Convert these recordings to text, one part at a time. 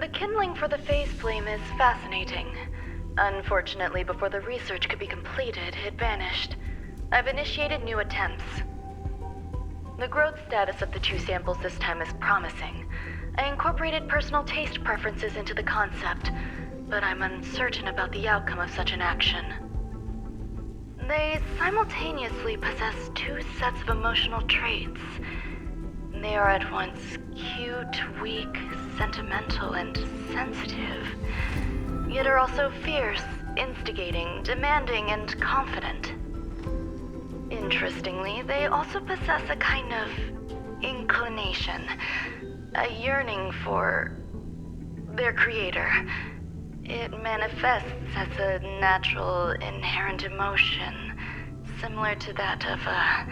The kindling for the phase flame is fascinating. Unfortunately, before the research could be completed, it vanished. I've initiated new attempts. The growth status of the 2 samples this time is promising. I incorporated personal taste preferences into the concept, but I'm uncertain about the outcome of such an action. They simultaneously possess 2 sets of emotional traits. They are at once cute, weak, sentimental, and sensitive, yet are also fierce, instigating, demanding, and confident. Interestingly, they also possess a kind of inclination, a yearning for their creator. It manifests as a natural, inherent emotion, similar to that of a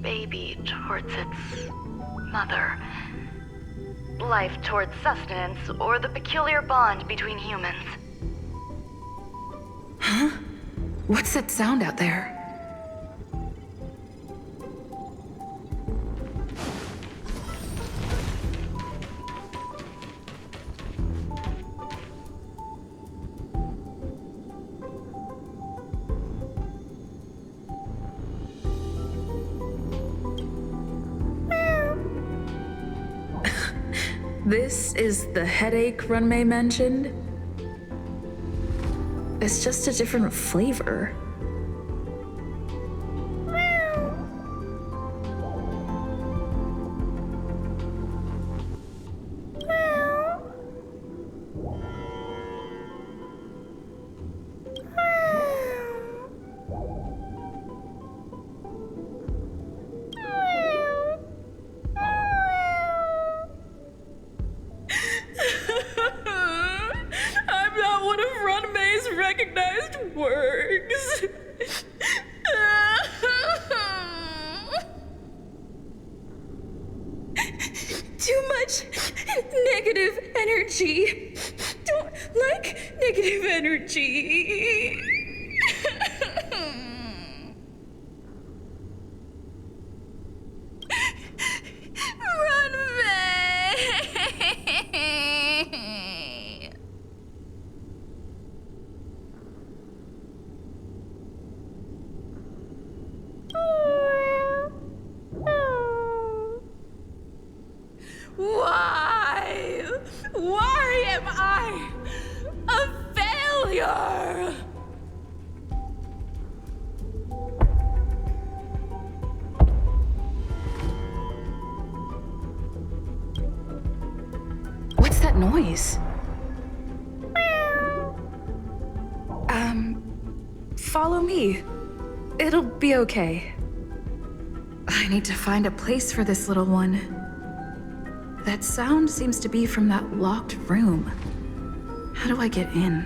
baby towards its mother. Life towards sustenance, or the peculiar bond between humans. Huh? What's that sound out there? This is the headache Ruan Mei mentioned? It's just a different flavor. I'm not one of Ruan Mei's recognized works. Too much negative energy. Don't like negative energy. Ruan Mei. Why? Why am I a failure? What's that noise? Follow me. It'll be okay. I need to find a place for this little one. That sound seems to be from that locked room. How do I get in?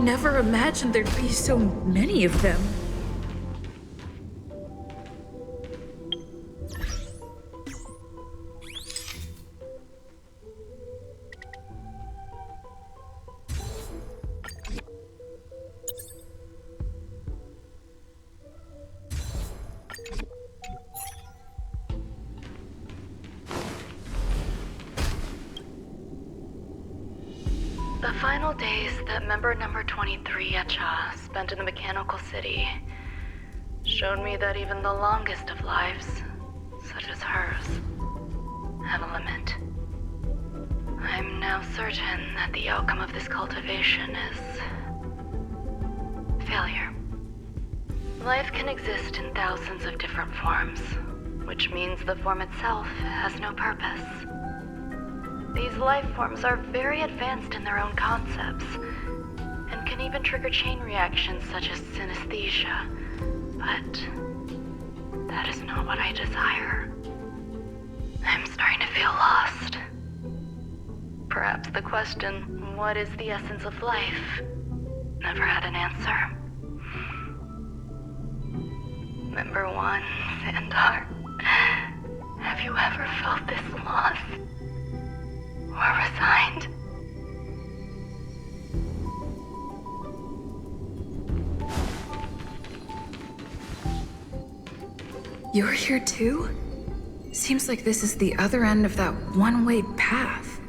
Never imagined there'd be so many of them. The final days that member number 23 Echa spent in the mechanical city showed me that even the longest of lives, such as hers, have a limit. I'm now certain that the outcome of this cultivation is failure. Life can exist in thousands of different forms, which means the form itself has no purpose. These life forms are very advanced in their own concepts, and can even trigger chain reactions such as synesthesia, but that is not what I desire. I'm starting to feel lost. Perhaps the question, what is the essence of life, never had an answer. Number one, Xandar, have you ever felt this lost? Or resigned? You're here too? Seems like this is the other end of that one-way path.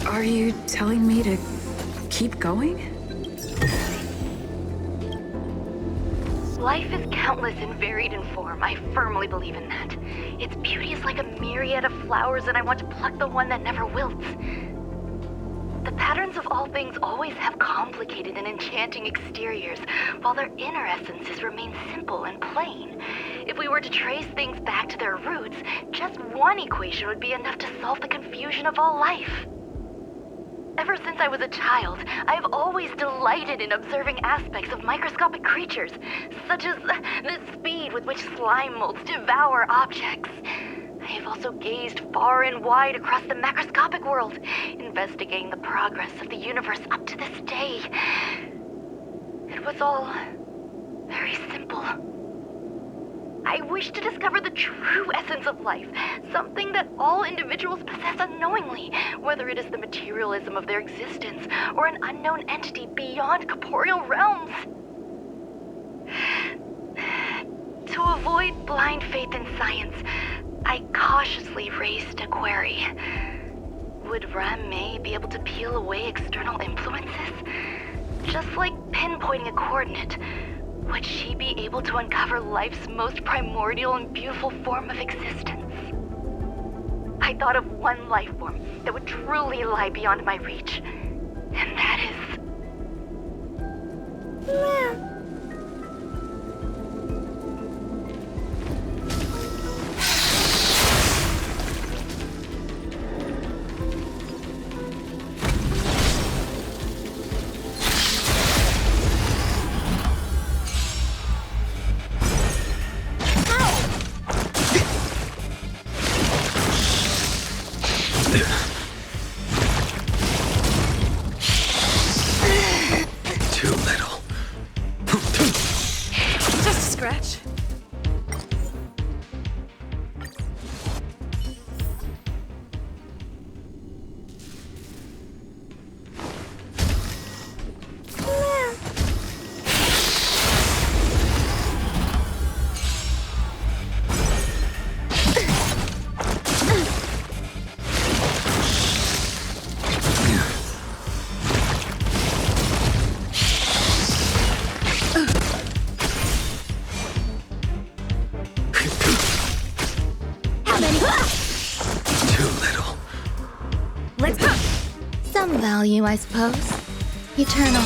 Are you telling me to keep going? Life is countless and varied in form. I firmly believe in that. Its beauty is like a myriad of flowers, and I want to pluck the one that never wilts. The patterns of all things always have complicated and enchanting exteriors, while their inner essences remain simple and plain. If we were to trace things back to their roots, just one equation would be enough to solve the confusion of all life. Ever since I was a child, I have always delighted in observing aspects of microscopic creatures, such as the speed with which slime molds devour objects. I have also gazed far and wide across the macroscopic world, investigating the progress of the universe up to this day. It was all very simple. I wish to discover the true essence of life, something that all individuals possess unknowingly, whether it is the materialism of their existence or an unknown entity beyond corporeal realms. To avoid blind faith in science, I cautiously raised a query. Would Ruan Mei be able to peel away external influences? Just like pinpointing a coordinate, would she be able to uncover life's most primordial and beautiful form of existence? I thought of one life form that would truly lie beyond my reach, and that is... Too little. Just a scratch. Some value, I suppose. Eternal.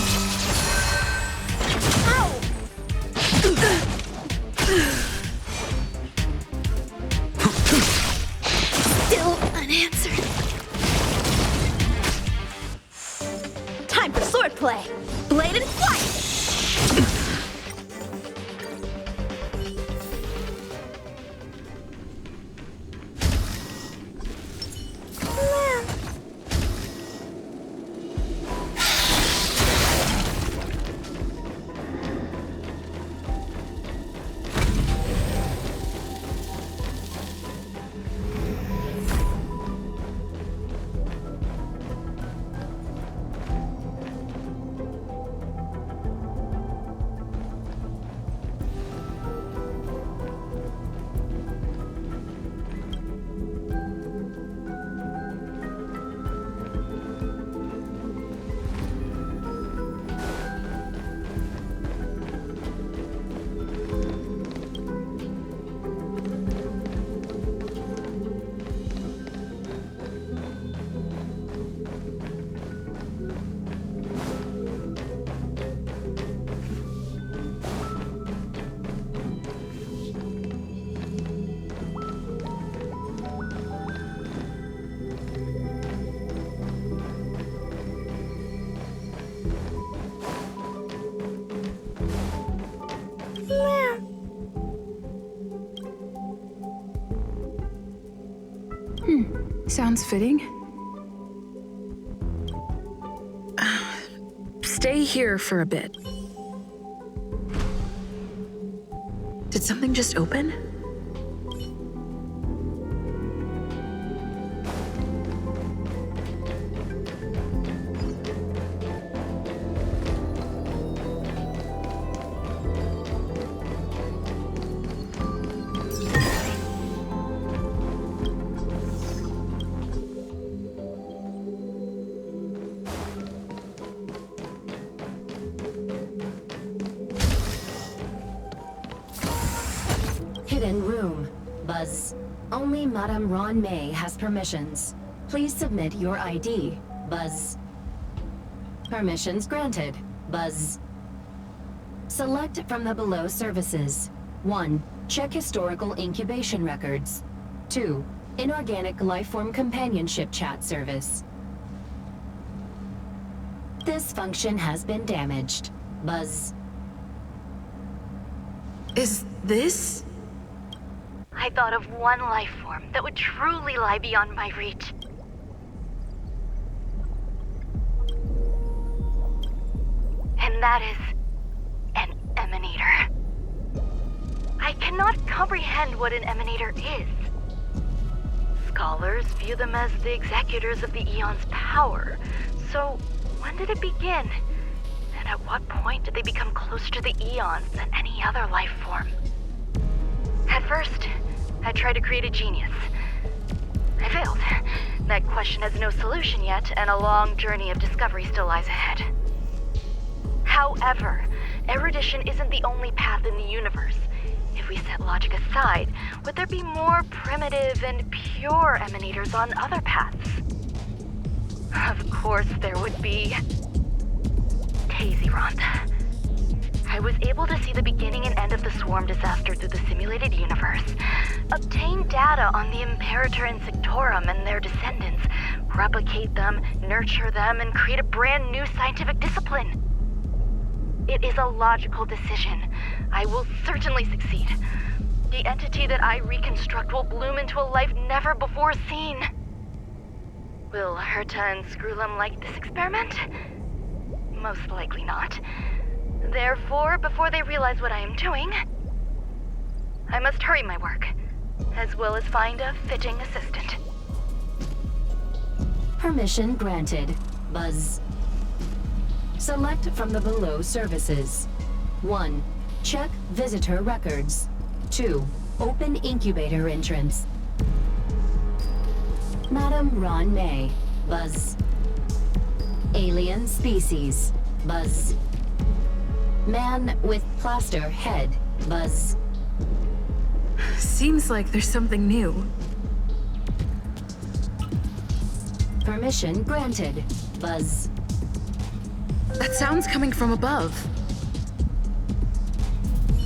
Still unanswered. Time for swordplay. Blade and flight. Sounds fitting. Stay here for a bit. Did something just open? Hidden room. Buzz. Only Madame Ruan Mei has permissions. Please submit your ID. Buzz. Permissions granted. Buzz. Select from the below services. 1. Check historical incubation records. 2. Inorganic lifeform companionship chat service. This function has been damaged. Buzz. Is this? I thought of one life form that would truly lie beyond my reach. And that is an emanator. I cannot comprehend what an emanator is. Scholars view them as the executors of the Eon's power. So, when did it begin? And at what point did they become closer to the Eons than any other life form? At first, I tried to create a genius. I failed. That question has no solution yet, and a long journey of discovery still lies ahead. However, erudition isn't the only path in the universe. If we set logic aside, would there be more primitive and pure emanators on other paths? Of course there would be. Tazeront. I was able to see the beginning and end of the swarm disaster through the simulated universe, obtain data on the Imperator and Sectorum and their descendants, replicate them, nurture them, and create a brand new scientific discipline. It is a logical decision. I will certainly succeed. The entity that I reconstruct will bloom into a life never before seen. Will Herta and Screwlum like this experiment? Most likely not. Therefore, before they realize what I am doing, I must hurry my work, as well as find a fitting assistant. Permission granted. Buzz. Select from the below services. 1. Check visitor records. 2. Open incubator entrance. Madame Ruan Mei. Buzz. Alien species. Buzz. Man with plaster head. Buzz. Seems like there's something new. Permission granted. Buzz. That sound's coming from above.